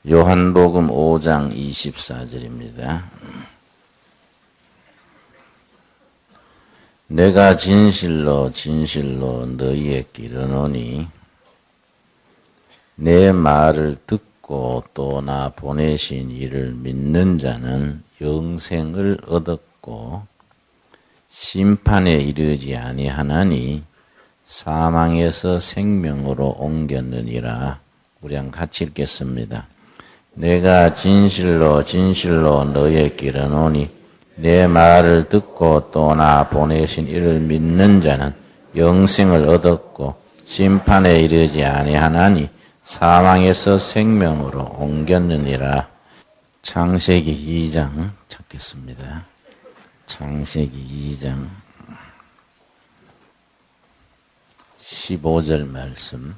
요한복음 5장 24절입니다. 내가 진실로 진실로 너희에게 이르노니 내 말을 듣고 또 나 보내신 이를 믿는 자는 영생을 얻었고 심판에 이르지 아니하나니 사망에서 생명으로 옮겼느니라. 우리 같이 읽겠습니다. 내가 진실로 진실로 너희에게 이르노니 내 말을 듣고 또 나 보내신 이를 믿는 자는 영생을 얻었고 심판에 이르지 아니하나니 사망에서 생명으로 옮겼느니라. 창세기 2장 찾겠습니다. 창세기 2장 15절 말씀.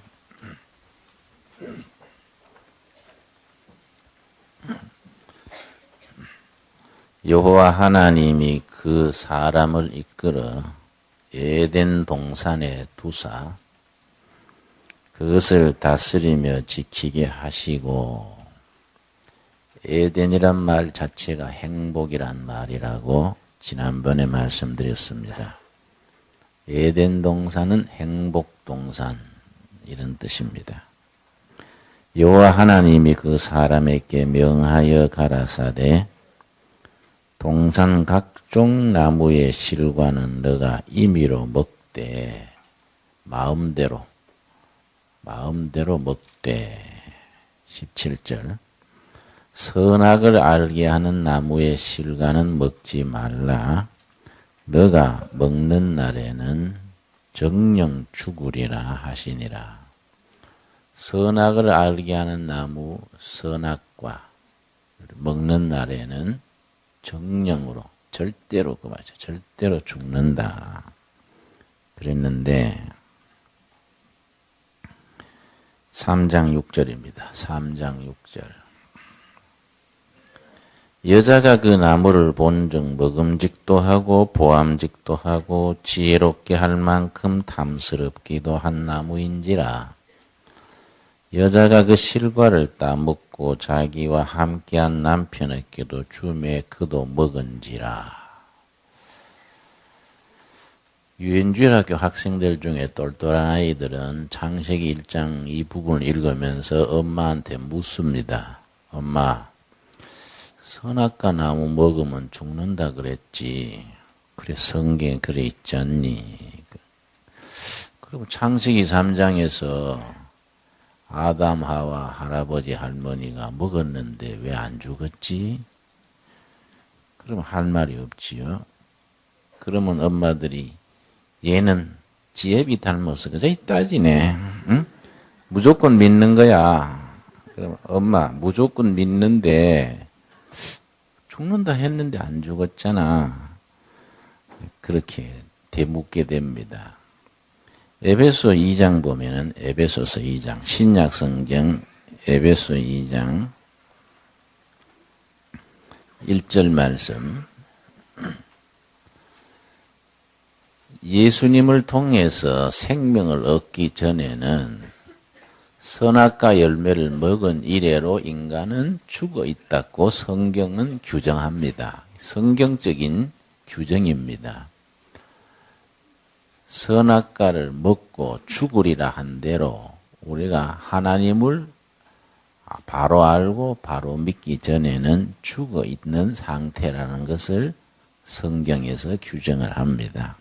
여호와 하나님이 그 사람을 이끌어 에덴 동산에 두사 그것을 다스리며 지키게 하시고, 에덴이란 말 자체가 행복이란 말이라고 지난번에 말씀드렸습니다. 에덴 동산은 행복 동산 이런 뜻입니다. 여호와 하나님이 그 사람에게 명하여 가라사대 동산 각종 나무의 실과는 너가 임의로 먹되 마음대로 먹되. 17절 선악을 알게 하는 나무의 실과는 먹지 말라. 너가 먹는 날에는 정령 죽으리라 하시니라. 선악을 알게 하는 나무 선악과 먹는 날에는 정령으로 절대로 그 말이죠. 절대로 죽는다. 그랬는데 3장 6절입니다. 3장 6절. 여자가 그 나무를 본즉 먹음직도 하고 보암직도 하고 지혜롭게 할 만큼 탐스럽기도 한 나무인지라. 여자가 그 실과를 따먹고 자기와 함께한 남편에게도 주매 그도 먹은지라. 유엔주일학교 학생들 중에 똘똘한 아이들은 창세기 1장 이 부분을 읽으면서 엄마한테 묻습니다. 엄마, 선악과 나무 먹으면 죽는다 그랬지. 그래 성경에 그래 있지 않니? 그리고 창세기 3장에서 아담 하와 할아버지 할머니가 먹었는데 왜 안 죽었지? 그러면 할 말이 없지요. 그러면 엄마들이 얘는 지혜비 닮아서 그저 따지네. 응? 무조건 믿는 거야. 그럼 엄마 무조건 믿는데 죽는다 했는데 안 죽었잖아. 그렇게 되묻게 됩니다. 에베소 2장 보면은 에베소서 2장 신약 성경 에베소 2장 1절 말씀. 예수님을 통해서 생명을 얻기 전에는 선악과 열매를 먹은 이래로 인간은 죽어 있다고 성경은 규정합니다. 성경적인 규정입니다. 선악과를 먹고 죽으리라 한 대로 우리가 하나님을 바로 알고 바로 믿기 전에는 죽어 있는 상태라는 것을 성경에서 규정을 합니다.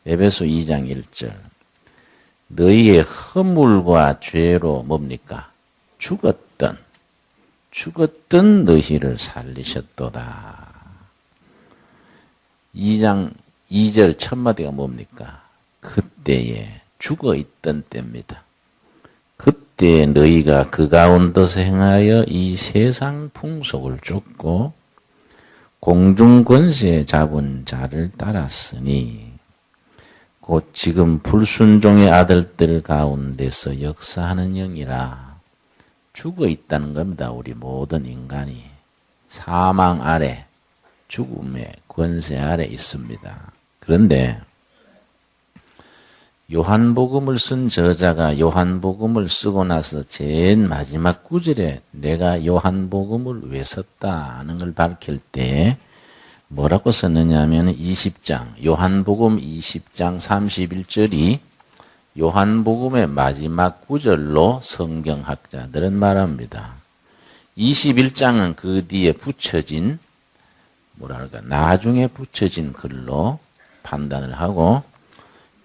에베소 2장 1절. 너희의 허물과 죄로 뭡니까? 죽었던 너희를 살리셨도다. 2장 2절 첫 마디가 뭡니까? 그때에 죽어 있던 때입니다. 그때 너희가 그 가운데서 행하여 이 세상 풍속을 쫓고 공중 권세 잡은 자를 따랐으니 곧 지금 불순종의 아들들 가운데서 역사하는 영이라. 죽어 있다는 겁니다. 우리 모든 인간이 사망 아래 죽음의 권세 아래 있습니다. 그런데 요한복음을 쓴 저자가 요한복음을 쓰고 나서 제일 마지막 구절에 내가 요한복음을 왜 썼다 하는 걸 밝힐 때 뭐라고 썼느냐 하면 20장, 요한복음 20장 31절이 요한복음의 마지막 구절로 성경학자들은 말합니다. 21장은 그 뒤에 붙여진 나중에 붙여진 글로 판단을 하고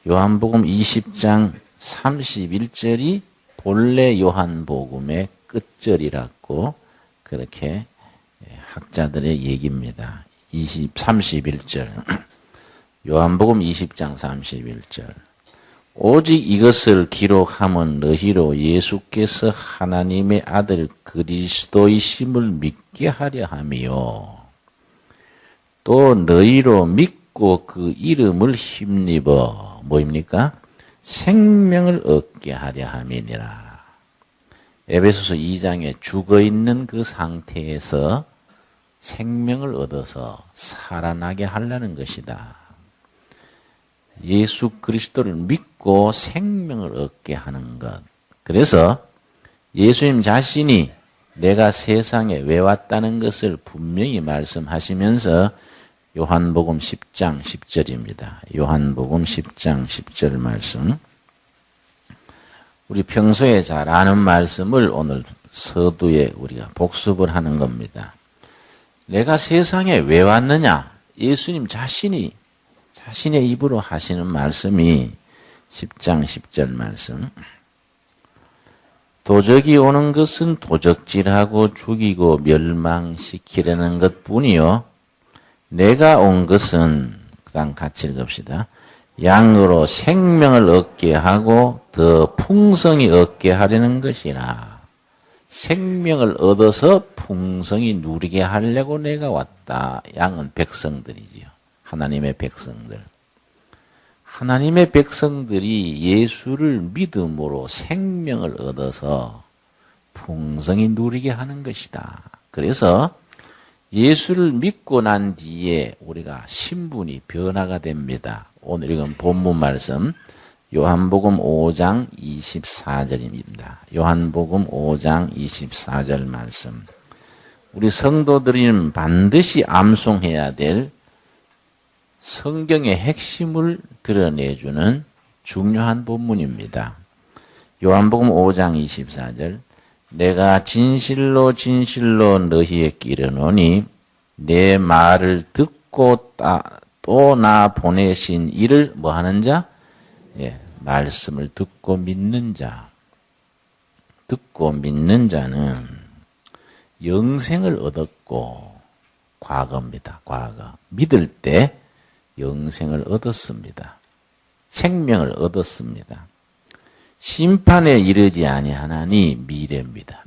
요한복음 20장 31절이 본래 요한복음의 끝절이라고 그렇게 학자들의 얘기입니다. 31절 요한복음 20장 31절 오직 이것을 기록함은 너희로 예수께서 하나님의 아들 그리스도이심을 믿게 하려 함이요 또 너희로 믿고 그 이름을 힘입어 뭐입니까? 생명을 얻게 하려 함이니라. 에베소서 2장에 죽어있는 그 상태에서 생명을 얻어서 살아나게 하려는 것이다. 예수 그리스도를 믿고 생명을 얻게 하는 것. 그래서 예수님 자신이 내가 세상에 왜 왔다는 것을 분명히 말씀하시면서 요한복음 10장 10절입니다. 요한복음 10장 10절 말씀. 우리 평소에 잘 아는 말씀을 오늘 서두에 우리가 복습을 하는 겁니다. 내가 세상에 왜 왔느냐? 예수님 자신이 자신의 입으로 하시는 말씀이 10장 10절 말씀. 도적이 오는 것은 도적질하고 죽이고 멸망시키려는 것뿐이요. 내가 온 것은 그다음 같이 읽읍시다. 양으로 생명을 얻게 하고 더 풍성히 얻게 하려는 것이라. 생명을 얻어서 풍성히 누리게 하려고 내가 왔다. 양은 백성들이지요. 하나님의 백성들. 하나님의 백성들이 예수를 믿음으로 생명을 얻어서 풍성히 누리게 하는 것이다. 그래서 예수를 믿고 난 뒤에 우리가 신분이 변화가 됩니다. 오늘 이건 본문 말씀 요한복음 5장 24절입니다. 요한복음 5장 24절 말씀. 우리 성도들은 반드시 암송해야 될 성경의 핵심을 드러내주는 중요한 본문입니다. 요한복음 5장 24절 내가 진실로 진실로 너희에게 이르노니 내 말을 듣고 또 나 보내신 이를 뭐하는 자? 말씀을 듣고 믿는 자. 듣고 믿는 자는 영생을 얻었고 과거입니다. 과거. 믿을 때 영생을 얻었습니다. 생명을 얻었습니다. 심판에 이르지 아니하나니 미래입니다.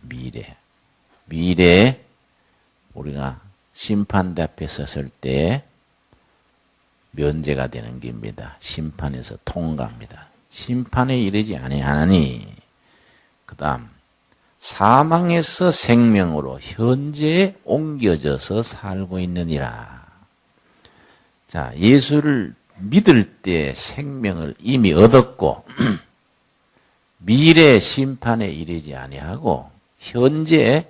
미래에 우리가 심판대 앞에 섰을 때 면제가 되는 겁니다. 심판에서 통과합니다. 심판에 이르지 아니하나니 그 다음 사망에서 생명으로 현재에 옮겨져서 살고 있느니라. 자, 예수를 믿을 때 생명을 이미 얻었고 미래 심판에 이르지 아니하고 현재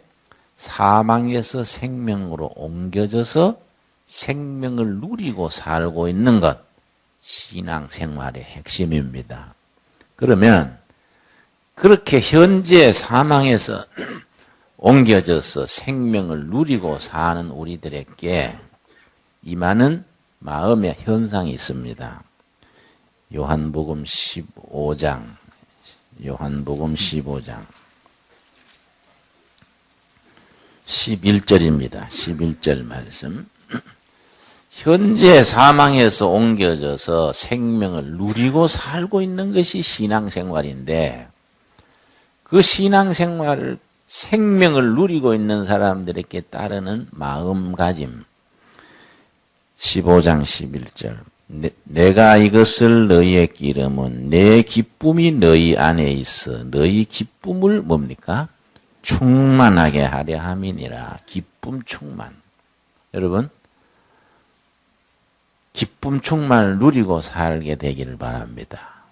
사망에서 생명으로 옮겨져서 생명을 누리고 살고 있는 것, 신앙생활의 핵심입니다. 그러면 그렇게 현재 사망에서 옮겨져서 생명을 누리고 사는 우리들에게 임하는 마음의 현상이 있습니다. 요한복음 15장 11절입니다. 11절 말씀. 현재 사망에서 옮겨져서 생명을 누리고 살고 있는 것이 신앙생활인데 그 신앙생활을 생명을 누리고 있는 사람들에게 따르는 마음가짐 15장 11절 내가 이것을 너희에게 이름은 내 기쁨이 너희 안에 있어 너희 기쁨을 뭡니까? 충만하게 하려 함이니라. 기쁨 충만. 여러분 기쁨 충만을 누리고 살게 되기를 바랍니다.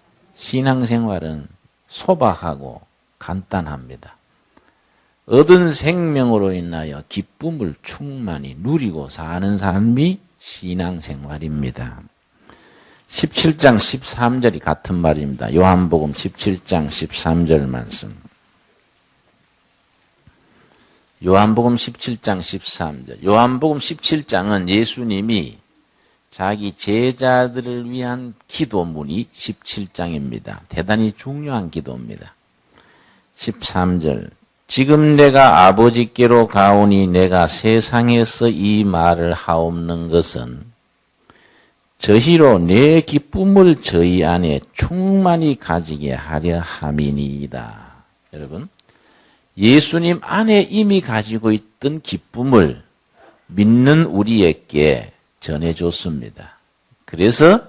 신앙생활은 소박하고 간단합니다. 얻은 생명으로 인하여 기쁨을 충만히 누리고 사는 삶이 신앙생활입니다. 17장 13절이 같은 말입니다. 요한복음 17장 13절 말씀. 요한복음 17장 13절. 요한복음 17장은 예수님이 자기 제자들을 위한 기도문이 17장입니다. 대단히 중요한 기도입니다. 13절. 지금 내가 아버지께로 가오니 내가 세상에서 이 말을 하옵는 것은 저희로 내 기쁨을 저희 안에 충만히 가지게 하려 함이니이다. 여러분, 예수님 안에 이미 가지고 있던 기쁨을 믿는 우리에게 전해줬습니다. 그래서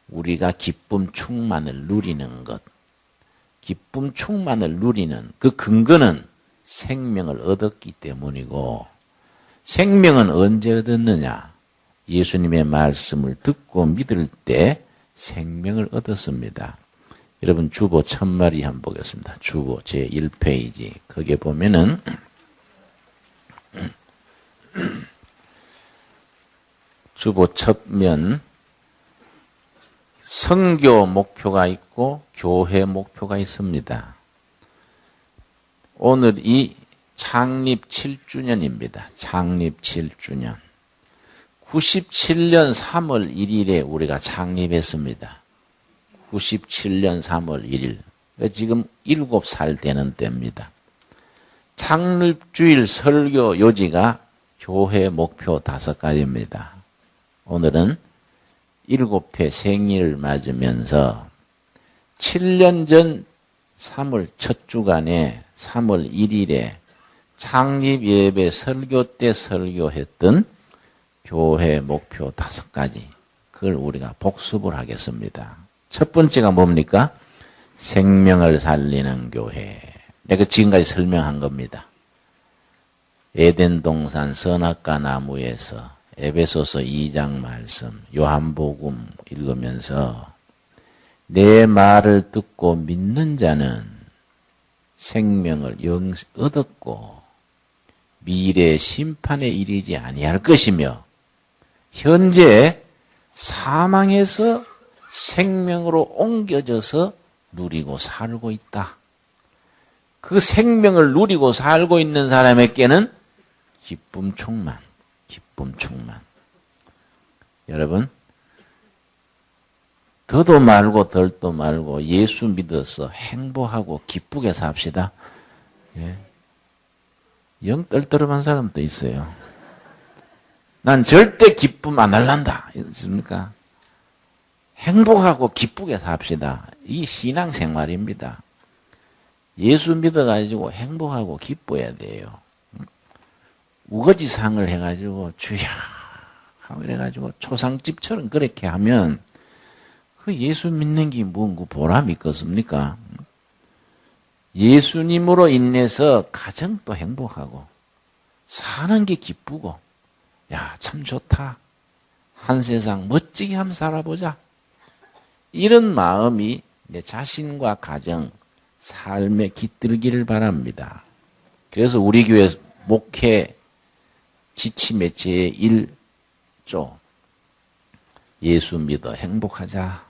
우리가 기쁨 충만을 누리는 것, 기쁨 충만을 누리는 그 근거는 생명을 얻었기 때문이고, 생명은 언제 얻었느냐? 예수님의 말씀을 듣고 믿을 때 생명을 얻었습니다. 여러분, 주보 1000마리 한번 보겠습니다. 주보 제1페이지. 거기에 보면은 주보 첫면 선교 목표가 있고 교회 목표가 있습니다. 오늘이 창립 7주년입니다. 창립 7주년. 97년 3월 1일에 우리가 창립했습니다. 97년 3월 1일. 지금 7살 되는 때입니다. 창립주일 설교 요지가 교회 목표 5가지입니다. 오늘은 7회 생일을 맞으면서 7년 전 3월 첫 주간에 3월 1일에 창립 예배 설교 때 설교했던 교회 목표 5가지. 그걸 우리가 복습을 하겠습니다. 첫 번째가 뭡니까? 생명을 살리는 교회. 내가 지금까지 설명한 겁니다. 에덴 동산 선악과 나무에서 에베소서 2장 말씀, 요한복음 읽으면서 내 말을 듣고 믿는 자는 생명을 얻었고 미래 심판에 이르지 아니할 것이며 현재 사망에서 생명으로 옮겨져서 누리고 살고 있다. 그 생명을 누리고 살고 있는 사람에게는 기쁨 충만, 기쁨 충만. 여러분, 더도 말고 덜도 말고 예수 믿어서 행복하고 기쁘게 삽시다. 예. 영 떨떠름한 사람도 있어요. 난 절대 기쁨 안 할란다. 있습니까? 행복하고 기쁘게 삽시다. 이 신앙생활입니다. 예수 믿어가지고 행복하고 기뻐야 돼요. 우거지상을 해가지고 주야 하고 이래가지고 초상집처럼 그렇게 하면 그 예수 믿는 게 뭔고 보람이 있겠습니까? 예수님으로 인해서 가정도 행복하고 사는 게 기쁘고 야, 참 좋다. 한 세상 멋지게 한번 살아보자. 이런 마음이 내 자신과 가정, 삶에 깃들기를 바랍니다. 그래서 우리 교회 목회 지침의 제1조 예수 믿어 행복하자.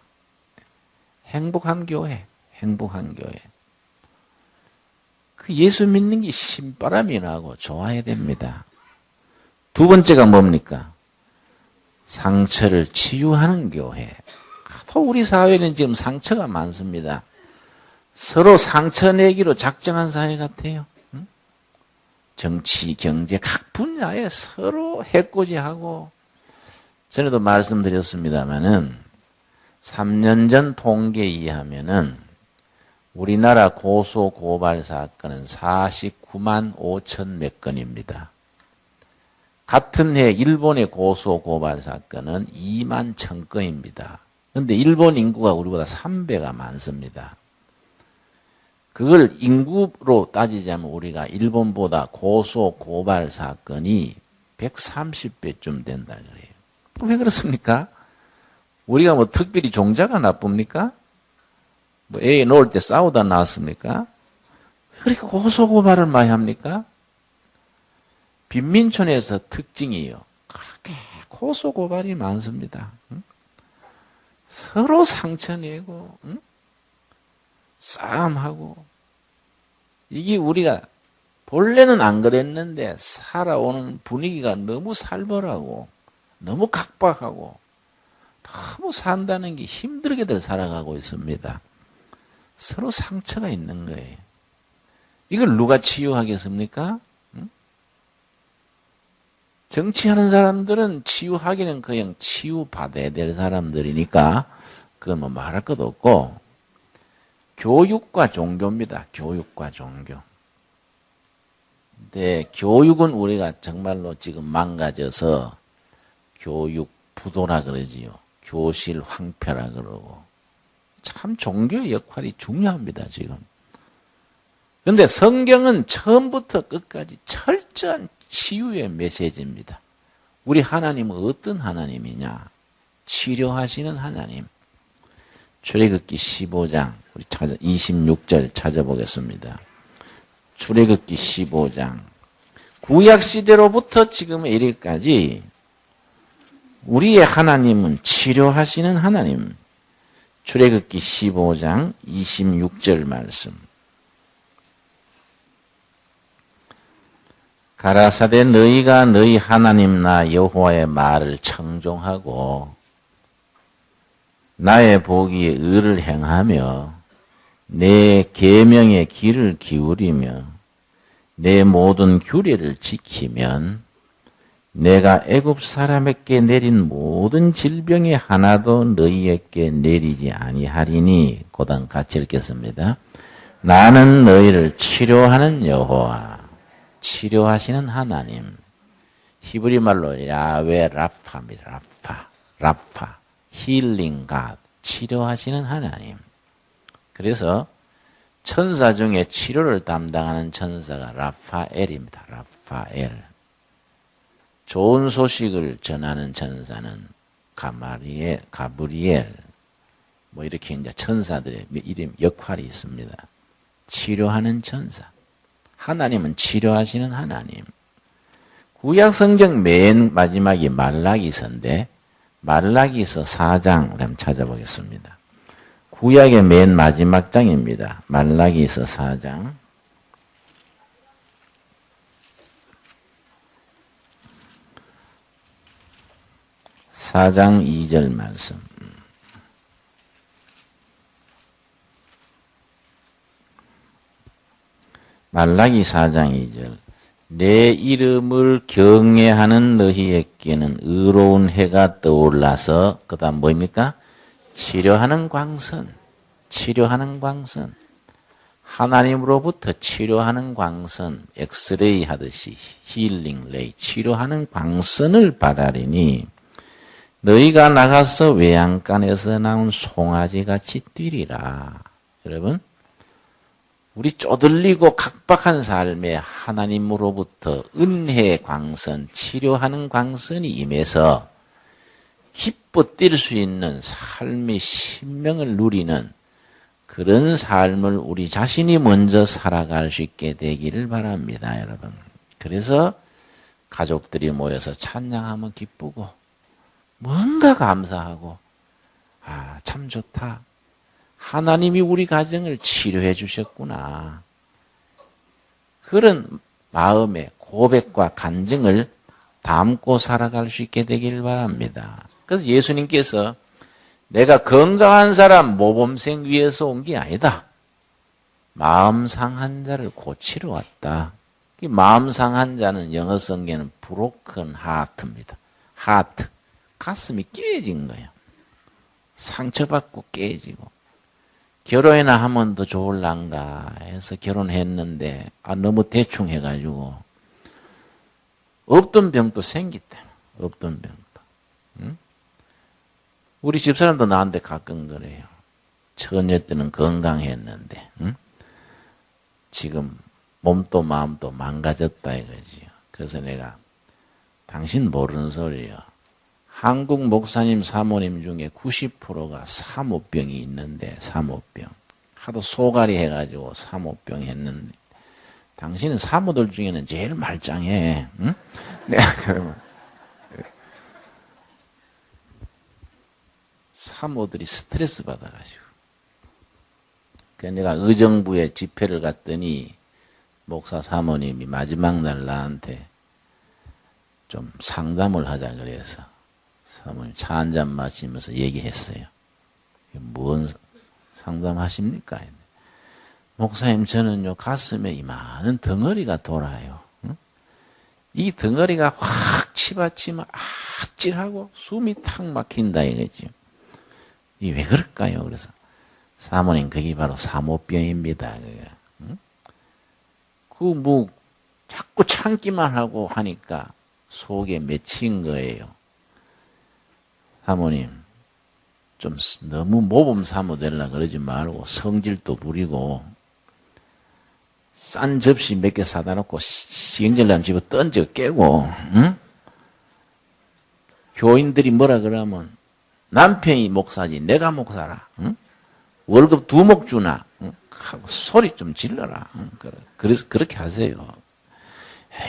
행복한 교회, 행복한 교회. 그 예수 믿는 게 신바람이 나고 좋아야 됩니다. 두 번째가 뭡니까? 상처를 치유하는 교회. 또 우리 사회는 지금 상처가 많습니다. 서로 상처 내기로 작정한 사회 같아요. 정치, 경제 각 분야에 서로 해코지하고 전에도 말씀드렸습니다마는 3년 전 통계에 의하면은 우리나라 고소 고발 사건은 49만 5천 몇 건입니다. 같은 해 일본의 고소 고발 사건은 2만 1,000건입니다. 그런데 일본 인구가 우리보다 3배가 많습니다. 그걸 인구로 따지자면 우리가 일본보다 고소 고발 사건이 130배쯤 된다 그래요. 왜 그렇습니까? 우리가 뭐 특별히 종자가 나쁩니까? 뭐 애 놓을 때 싸우다 나왔습니까? 그렇게 고소고발을 많이 합니까? 빈민촌에서 특징이요. 그렇게 고소고발이 많습니다. 응? 서로 상처내고 응? 싸움하고 이게 우리가 본래는 안 그랬는데 살아오는 분위기가 너무 살벌하고 너무 각박하고 너무 산다는 게 힘들게들 살아가고 있습니다. 서로 상처가 있는 거예요. 이걸 누가 치유하겠습니까? 응? 정치하는 사람들은 치유하기는 그냥 치유받아야 될 사람들이니까 그건 뭐 말할 것도 없고 교육과 종교입니다. 교육과 종교. 근데 교육은 우리가 정말로 지금 망가져서 교육 부도라 그러지요. 교실 황폐라 그러고. 참 종교의 역할이 중요합니다, 지금. 그런데 성경은 처음부터 끝까지 철저한 치유의 메시지입니다. 우리 하나님은 어떤 하나님이냐? 치료하시는 하나님. 출애굽기 15장 우리 26절 찾아보겠습니다. 출애굽기 15장 구약 시대로부터 지금 이르기까지 우리의 하나님은 치료하시는 하나님. 출애굽기 15장 26절 말씀. 가라사대 너희가 너희 하나님 나 여호와의 말을 청종하고 나의 보기에 의를 행하며 내 계명의 귀를 기울이며 내 모든 규례를 지키면 내가 애굽 사람에게 내린 모든 질병의 하나도 너희에게 내리지 아니하리니. 고단 같이 읽겠습니다. 나는 너희를 치료하는 여호와, 치료하시는 하나님. 히브리 말로 야훼 라파입니다. 라파, 힐링 갓, 치료하시는 하나님. 그래서 천사 중에 치료를 담당하는 천사가 라파엘입니다. 라파엘. 좋은 소식을 전하는 천사는 가브리엘, 뭐 이렇게 이제 천사들의 이름, 역할이 있습니다. 치료하는 천사. 하나님은 치료하시는 하나님. 구약 성경 맨 마지막이 말라기서인데, 말라기서 4장 한번 찾아보겠습니다. 구약의 맨 마지막 장입니다. 말라기서 4장. 4장 2절 말씀. 말라기 4장 2절. 내 이름을 경외하는 너희에게는 의로운 해가 떠올라서 그 다음 뭐입니까? 치료하는 광선. 치료하는 광선. 하나님으로부터 치료하는 광선. 엑스레이 하듯이 힐링 레이. 치료하는 광선을 바라리니 너희가 나가서 외양간에서 나온 송아지같이 뛰리라. 여러분, 우리 쪼들리고 각박한 삶에 하나님으로부터 은혜의 광선, 치료하는 광선이 임해서 기뻐 뛸 수 있는 삶의 신명을 누리는 그런 삶을 우리 자신이 먼저 살아갈 수 있게 되기를 바랍니다, 여러분. 그래서 가족들이 모여서 찬양하면 기쁘고 뭔가 감사하고 참 좋다. 하나님이 우리 가정을 치료해 주셨구나. 그런 마음의 고백과 간증을 담고 살아갈 수 있게 되기를 바랍니다. 그래서 예수님께서 내가 건강한 사람 모범생 위해서 온 게 아니다. 마음 상한 자를 고치러 왔다. 마음 상한 자는 영어 성경에는 broken heart입니다. 하트. 가슴이 깨진 거예요. 상처받고 깨지고. 결혼이나 하면 더 좋을란가 해서 결혼했는데 너무 대충 해가지고 없던 병도 생겼다. 없던 병도. 응? 우리 집사람도 나한테 가끔 그래요. 처녀 때는 건강했는데 응? 지금 몸도 마음도 망가졌다 이거지요. 그래서 내가 당신 모르는 소리요. 한국 목사님 사모님 중에 90%가 사모병이 있는데 사모병. 하도 소갈이 해가지고 사모병 했는데 당신은 사모들 중에는 제일 말짱해. 응? 내가 그러면 사모들이 스트레스 받아가지고. 그래서 내가 의정부에 집회를 갔더니 목사 사모님이 마지막 날 나한테 좀 상담을 하자 그래서 사모님 차 한잔 마시면서 얘기했어요. 뭔 상담하십니까? 목사님 저는요 가슴에 이만한 덩어리가 돌아요. 응? 이 덩어리가 확 치받치면 아찔하고 숨이 탁 막힌다 이거죠. 이게 왜 그럴까요? 그래서 사모님 그게 바로 사모병입니다. 응? 자꾸 참기만 하고 하니까 속에 맺힌 거예요. 사모님 좀 너무 모범 사모 되려고 그러지 말고 성질도 부리고 싼 접시 몇 개 사다 놓고 시행절남 집에 던져 깨고 응? 교인들이 뭐라 그러면 남편이 목사지 내가 목사라. 응? 월급 2목 주나 응? 하고 소리 좀 질러라. 응? 그래서 그렇게 하세요.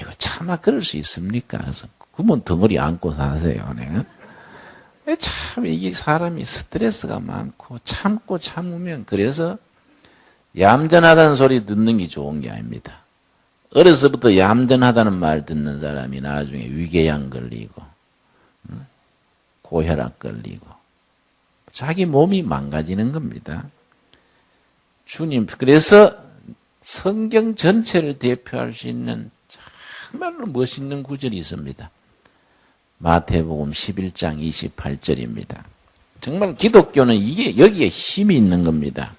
이거 차마 그럴 수 있습니까? 그래서 그러면 덩어리 안고 사세요. 네? 참 이게 사람이 스트레스가 많고 참고 참으면 그래서 얌전하다는 소리 듣는 게 좋은 게 아닙니다. 어려서부터 얌전하다는 말 듣는 사람이 나중에 위궤양 걸리고 고혈압 걸리고 자기 몸이 망가지는 겁니다. 주님 그래서 성경 전체를 대표할 수 있는 정말로 멋있는 구절이 있습니다. 마태복음 11장 28절입니다. 정말 기독교는 여기에 힘이 있는 겁니다.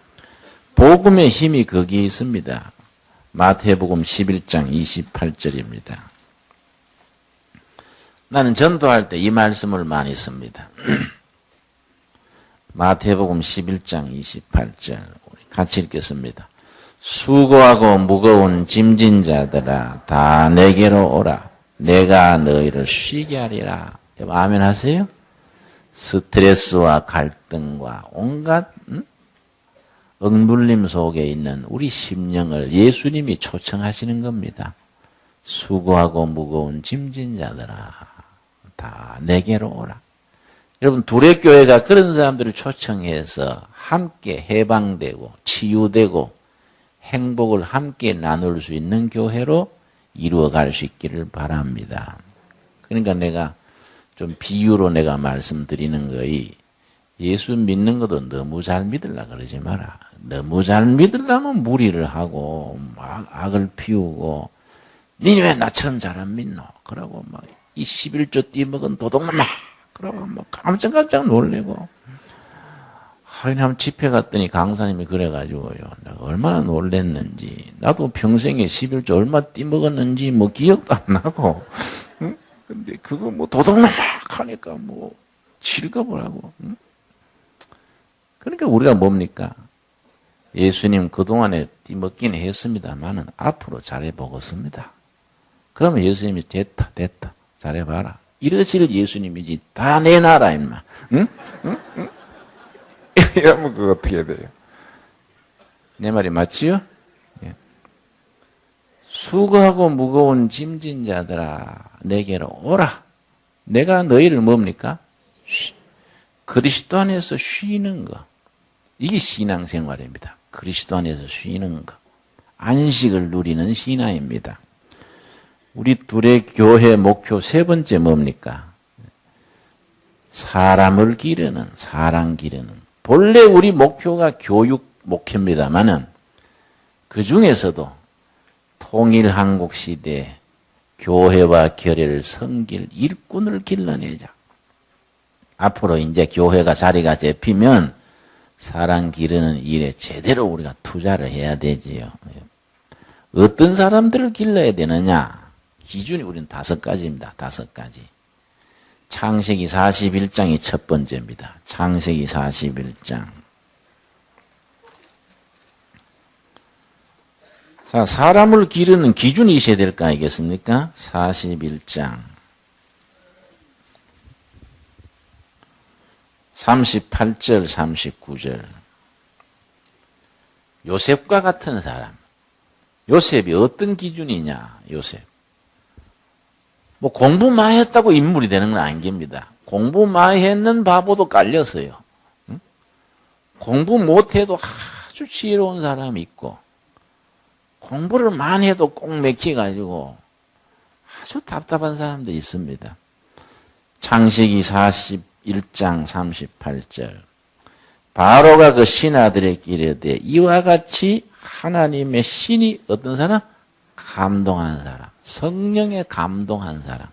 복음의 힘이 거기에 있습니다. 마태복음 11장 28절입니다. 나는 전도할 때 이 말씀을 많이 씁니다. 마태복음 11장 28절 우리 같이 읽겠습니다. 수고하고 무거운 짐진 자들아 다 내게로 오라. 내가 너희를 쉬게 하리라. 아멘 하세요? 스트레스와 갈등과 온갖 억눌림 속에 있는 우리 심령을 예수님이 초청하시는 겁니다. 수고하고 무거운 짐진 자들아 다 내게로 오라. 여러분 두레교회가 그런 사람들을 초청해서 함께 해방되고 치유되고 행복을 함께 나눌 수 있는 교회로 이루어갈 수 있기를 바랍니다. 그러니까 내가 좀 비유로 내가 말씀드리는 거이 예수 믿는 것도 너무 잘 믿으려고 그러지 마라. 너무 잘 믿으려면 무리를 하고 막 악을 피우고 니는 왜 나처럼 잘 안 믿노? 그러고 막 이 11조 띠먹은 도둑놈아! 그러고 막 깜짝깜짝 놀래고 한번 집회 갔더니 강사님이 그래가지고요. 내가 얼마나 놀랬는지. 나도 평생에 11조 얼마 띠먹었는지 뭐 기억도 안 나고. 응? 근데 그거 뭐 도둑놈 막 하니까 뭐 질겁을 하고. 응? 그러니까 우리가 뭡니까? 예수님 그동안에 띠먹기는 했습니다만은 앞으로 잘해보겠습니다. 그러면 예수님이 됐다. 잘해봐라. 이러실 예수님이지. 다 내놔라 임마. 응? 응? 응? 이러면 그거 어떻게 돼요? 내 말이 맞지요? 예. 수고하고 무거운 짐진 자들아 내게로 오라. 내가 너희를 뭡니까? 그리스도 안에서 쉬는 거. 이게 신앙생활입니다. 그리스도 안에서 쉬는 거. 안식을 누리는 신앙입니다. 우리 둘의 교회 목표 세 번째 뭡니까? 사람을 기르는, 사랑 기르는. 본래 우리 목표가 교육 목표입니다만은 그 중에서도 통일 한국 시대에 교회와 교회를 섬길 일꾼을 길러내자. 앞으로 이제 교회가 자리가 잡히면 사랑 기르는 일에 제대로 우리가 투자를 해야 되지요. 어떤 사람들을 길러야 되느냐? 기준이 우리는 5가지입니다. 5가지. 창세기 41장이 첫 번째입니다. 창세기 41장. 자, 사람을 기르는 기준이 있어야 될 거 아니겠습니까? 41장. 38절, 39절. 요셉과 같은 사람. 요셉이 어떤 기준이냐, 요셉. 뭐 공부 많이 했다고 인물이 되는 건 아닙니다. 공부 많이 했는 바보도 깔렸어요. 응? 공부 못해도 아주 지혜로운 사람이 있고, 공부를 많이 해도 꼭 맥혀가지고 아주 답답한 사람도 있습니다. 창세기 41장 38절. 바로가 그 신하들에게 이르되 이와 같이 하나님의 신이 어떤 사람? 감동하는 사람. 성령에 감동한 사람.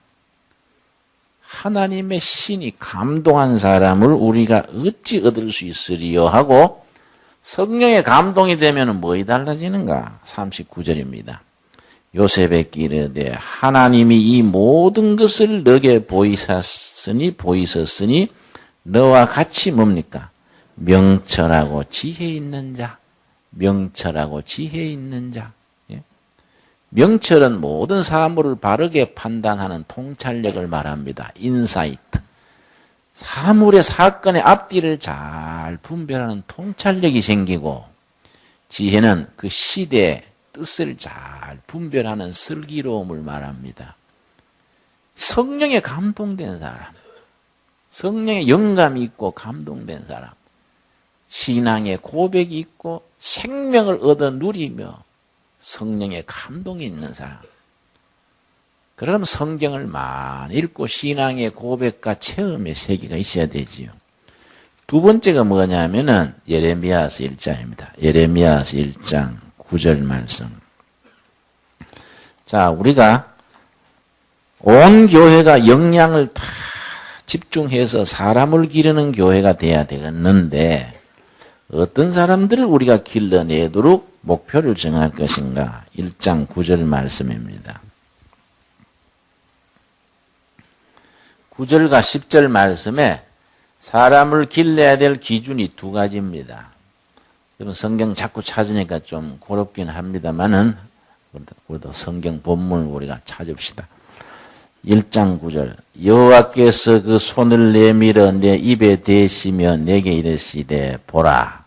하나님의 신이 감동한 사람을 우리가 어찌 얻을 수 있으리요 하고 성령에 감동이 되면 뭐이 달라지는가? 39절입니다. 요셉에게 이르되 하나님이 이 모든 것을 너게 보이셨으니 너와 같이 뭡니까? 명철하고 지혜 있는 자. 명철하고 지혜 있는 자. 예? 명철은 모든 사물을 바르게 판단하는 통찰력을 말합니다. 인사이트. 사물의 사건의 앞뒤를 잘 분별하는 통찰력이 생기고, 지혜는 그 시대의 뜻을 잘 분별하는 슬기로움을 말합니다. 성령에 감동된 사람, 성령에 영감이 있고 감동된 사람, 신앙의 고백이 있고 생명을 얻어 누리며 성령의 감동이 있는 사람. 그럼 성경을 많이 읽고 신앙의 고백과 체험의 세계가 있어야 되지요. 두 번째가 뭐냐면은 예레미야서 1장입니다. 예레미야서 1장 9절 말씀. 자, 우리가 온 교회가 역량을 다 집중해서 사람을 기르는 교회가 돼야 되겠는데 어떤 사람들을 우리가 길러내도록 목표를 정할 것인가? 1장 9절 말씀입니다. 9절과 10절 말씀에 사람을 길러야 될 기준이 두 가지입니다. 여러분 성경 자꾸 찾으니까 좀 고롭긴 합니다만은 우리도 성경 본문을 우리가 찾읍시다. 1장 9절 여호와께서 그 손을 내밀어 내 입에 대시며 내게 이르시되 보라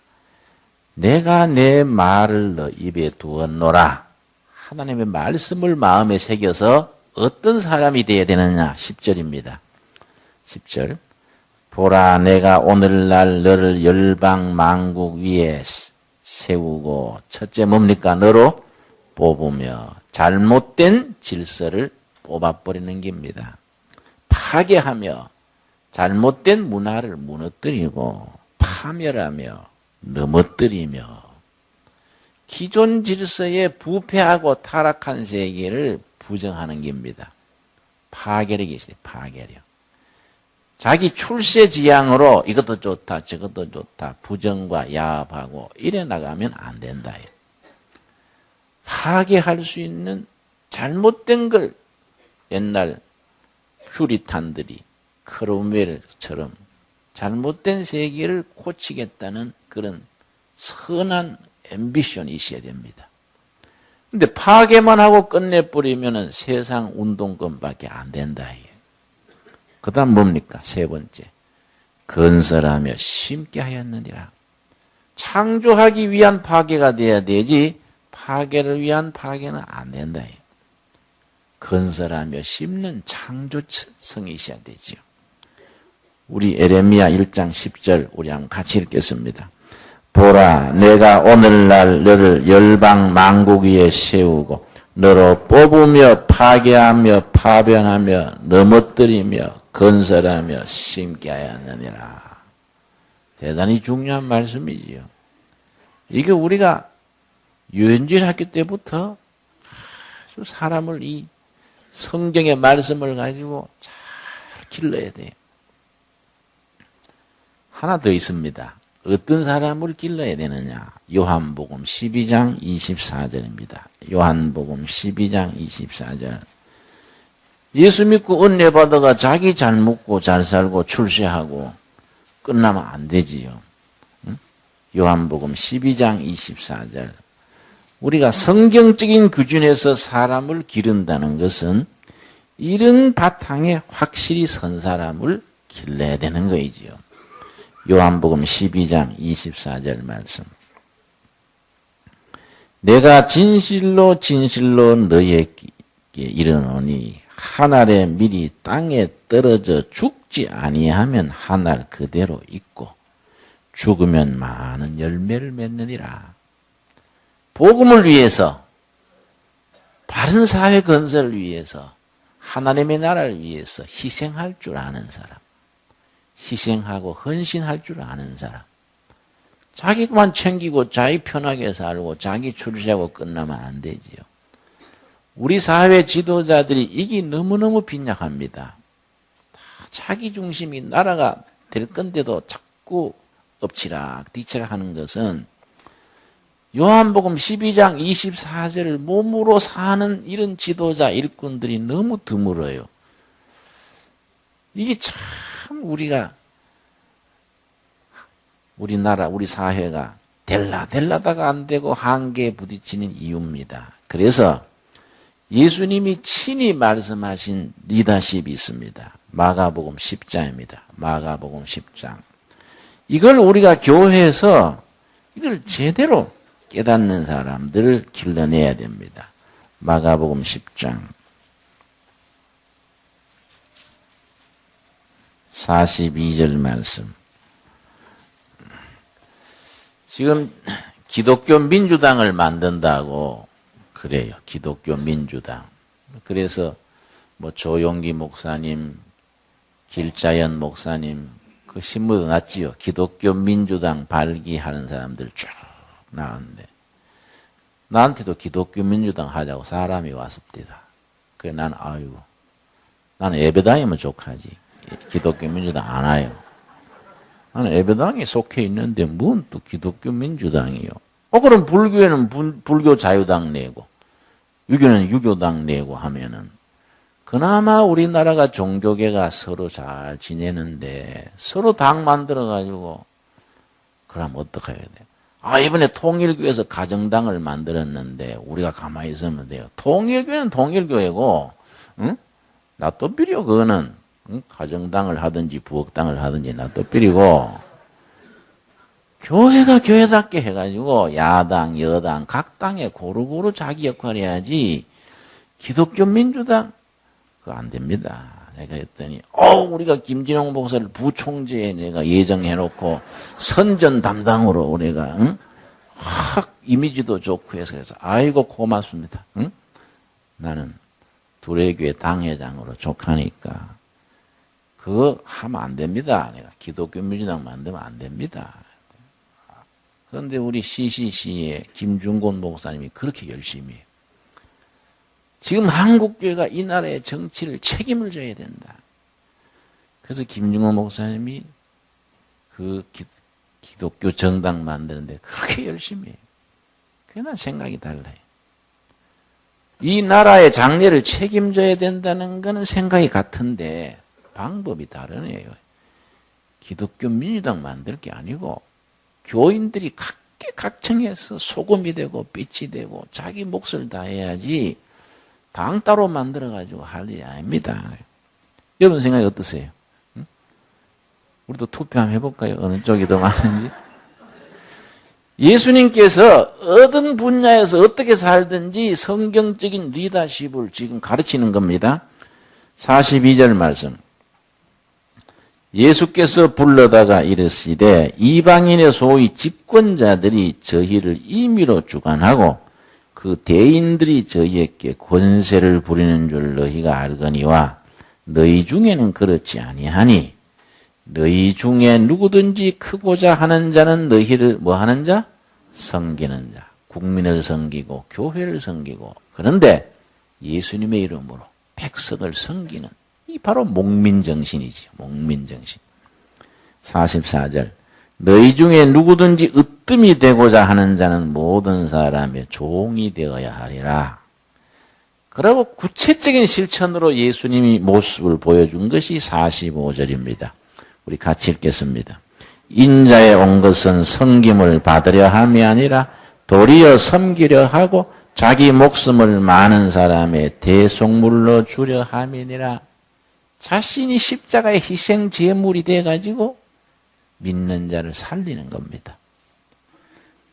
내가 내 말을 너 입에 두었노라. 하나님의 말씀을 마음에 새겨서 어떤 사람이 되어야 되느냐? 10절입니다. 10절 보라 내가 오늘날 너를 열방 만국 위에 세우고 첫째 뭡니까? 너로 뽑으며 잘못된 질서를 뽑아버리는 겁니다. 파괴하며 잘못된 문화를 무너뜨리고 파멸하며 넘어뜨리며 기존 질서에 부패하고 타락한 세계를 부정하는 겁니다. 파괴력이 있어요. 파괴력. 자기 출세지향으로 이것도 좋다 저것도 좋다 부정과 야합하고 이래 나가면 안 된다. 파괴할 수 있는 잘못된 걸 옛날 퓨리탄들이 크롬웰처럼 잘못된 세계를 고치겠다는 그런 선한 앰비션이 있어야 됩니다. 근데 파괴만 하고 끝내버리면 세상 운동권밖에 안 된다. 그 다음 뭡니까? 세 번째. 건설하며 심게 하였느니라. 창조하기 위한 파괴가 돼야 되지 파괴를 위한 파괴는 안 된다. 건설하며 심는 창조성이 있어야 되지요. 우리 예레미야 1장 10절 우리 한번 같이 읽겠습니다. 보라 내가 오늘날 너를 열방 만국 위에 세우고 너로 뽑으며 파괴하며 파변하며 넘어뜨리며 건설하며 심게 하였느니라. 대단히 중요한 말씀이지요. 이게 우리가 유엔주일 학교 때부터 아주 사람을 이 성경의 말씀을 가지고 잘 길러야 돼요. 하나 더 있습니다. 어떤 사람을 길러야 되느냐? 요한복음 12장 24절입니다. 요한복음 12장 24절. 예수 믿고 은혜 받아가 자기 잘 먹고 잘 살고 출세하고 끝나면 안 되지요. 응? 요한복음 12장 24절. 우리가 성경적인 기준에서 사람을 기른다는 것은 이런 바탕에 확실히 선 사람을 길러야 되는 거이지요. 요한복음 12장 24절 말씀. 내가 진실로 진실로 너희에게 이르노니 한 알의 밀이 땅에 떨어져 죽지 아니하면 한 알 그대로 있고 죽으면 많은 열매를 맺느니라. 복음을 위해서, 바른 사회 건설을 위해서, 하나님의 나라를 위해서 희생할 줄 아는 사람, 희생하고 헌신할 줄 아는 사람, 자기만 챙기고 자기 편하게 살고 자기 출세하고 끝나면 안 되지요. 우리 사회 지도자들이 이게 너무너무 빈약합니다. 자기 중심이 나라가 될 건데도 자꾸 엎치락 뒤치락 하는 것은 요한복음 12장 24절을 몸으로 사는 이런 지도자 일꾼들이 너무 드물어요. 이게 참 우리나라, 우리 사회가 될라다가 안 되고 한계에 부딪히는 이유입니다. 그래서 예수님이 친히 말씀하신 리더십이 있습니다. 마가복음 10장입니다. 마가복음 10장. 이걸 우리가 교회에서 이걸 제대로 깨닫는 사람들을 길러내야 됩니다. 마가복음 10장 42절 말씀. 지금 기독교 민주당을 만든다고 그래요. 기독교 민주당. 그래서 뭐 조용기 목사님, 길자연 목사님 그 신문도 났지요. 기독교 민주당 발기하는 사람들 쭉 나왔는데 나한테도 기독교 민주당 하자고 사람이 왔습니다. 그래 나는 예배당이면 족하지. 기독교 민주당 안 와요. 나는 예배당에 속해 있는데 뭔 또 기독교 민주당이요. 그럼 불교에는 불교 자유당 내고 유교는 유교당 내고 하면은 그나마 우리나라가 종교계가 서로 잘 지내는데 서로 당 만들어가지고 그럼 어떡해야 돼? 이번에 통일교에서 가정당을 만들었는데 우리가 가만히 있으면 돼요. 통일교는 통일교회고 응? 놔둬 비려 그거는 응? 가정당을 하든지 부엌당을 하든지 놔둬 비리고 교회가 교회답게 해가지고 야당 여당 각 당에 고루고루 자기 역할을 해야지 기독교 민주당 그거 안 됩니다. 내가 했더니 우리가 김진홍 목사를 부총재에 내가 예정해놓고 선전 담당으로 우리가 응? 확 이미지도 좋고 해서 그래서 아이고 고맙습니다. 응? 나는 두레교회 당회장으로 족하니까 그거 하면 안 됩니다. 내가 기독교 민주당 만들면 안 됩니다. 그런데 우리 CCC의 김중곤 목사님이 그렇게 열심히 해요. 지금 한국교회가 이 나라의 정치를 책임을 져야 된다. 그래서 김중곤 목사님이 그 기독교 정당 만드는데 그렇게 열심히 해요. 그게 난 생각이 달라요. 이 나라의 장래를 책임져야 된다는 것은 생각이 같은데 방법이 다르네요. 기독교 민주당 만들 게 아니고 교인들이 각계각층에서 소금이 되고 빛이 되고 자기 몫을 다해야지 당 따로 만들어가지고 할 일이 아닙니다. 여러분 생각이 어떠세요? 응? 우리도 투표 한번 해볼까요? 어느 쪽이 더 많은지? 예수님께서 어떤 분야에서 어떻게 살든지 성경적인 리더십을 지금 가르치는 겁니다. 42절 말씀. 예수께서 불러다가 이르시되 이방인의 소위 집권자들이 저희를 임의로 주관하고 그 대인들이 저희에게 권세를 부리는 줄 너희가 알거니와 너희 중에는 그렇지 아니하니 너희 중에 누구든지 크고자 하는 자는 너희를 뭐 하는 자? 섬기는 자. 국민을 섬기고 교회를 섬기고 그런데 예수님의 이름으로 백성을 섬기는 이 바로 목민정신이지요. 목민정신. 44절 너희 중에 누구든지 으뜸이 되고자 하는 자는 모든 사람의 종이 되어야 하리라. 그리고 구체적인 실천으로 예수님이 모습을 보여준 것이 45절입니다. 우리 같이 읽겠습니다. 인자에 온 것은 섬김을 받으려 함이 아니라 도리어 섬기려 하고 자기 목숨을 많은 사람의 대속물로 주려 함이니라. 자신이 십자가의 희생 제물이 돼가지고 믿는 자를 살리는 겁니다.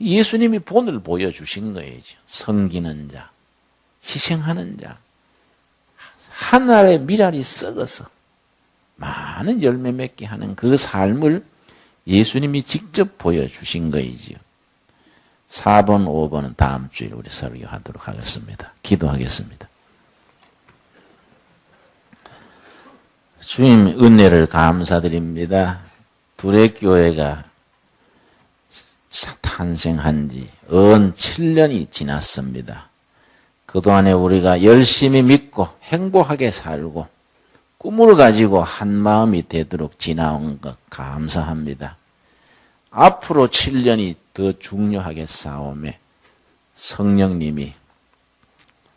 예수님이 본을 보여주신 거예요. 섬기는 자, 희생하는 자, 한 알의 밀알이 썩어서 많은 열매 맺게 하는 그 삶을 예수님이 직접 보여주신 거이지요. 4번, 5번은 다음 주에 우리 설교하도록 하겠습니다. 기도하겠습니다. 주님 은혜를 감사드립니다. 두레교회가 탄생한 지 7년이 지났습니다. 그동안에 우리가 열심히 믿고 행복하게 살고 꿈을 가지고 한 마음이 되도록 지나온 것 감사합니다. 앞으로 7년이 더 중요하게 싸우매 성령님이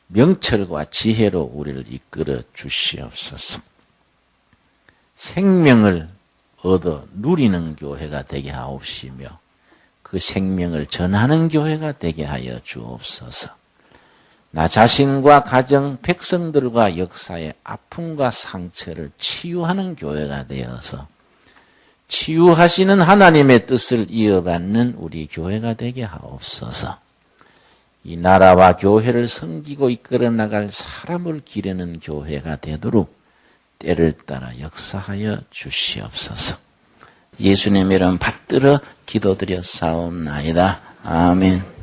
명철과 지혜로 우리를 이끌어 주시옵소서. 생명을 얻어 누리는 교회가 되게 하옵시며 그 생명을 전하는 교회가 되게 하여 주옵소서. 나 자신과 가정, 백성들과 역사의 아픔과 상처를 치유하는 교회가 되어서 치유하시는 하나님의 뜻을 이어받는 우리 교회가 되게 하옵소서. 이 나라와 교회를 섬기고 이끌어 나갈 사람을 기르는 교회가 되도록 때를 따라 역사하여 주시옵소서. 예수님의 이름 받들어 기도드려 사옵나이다. 아멘.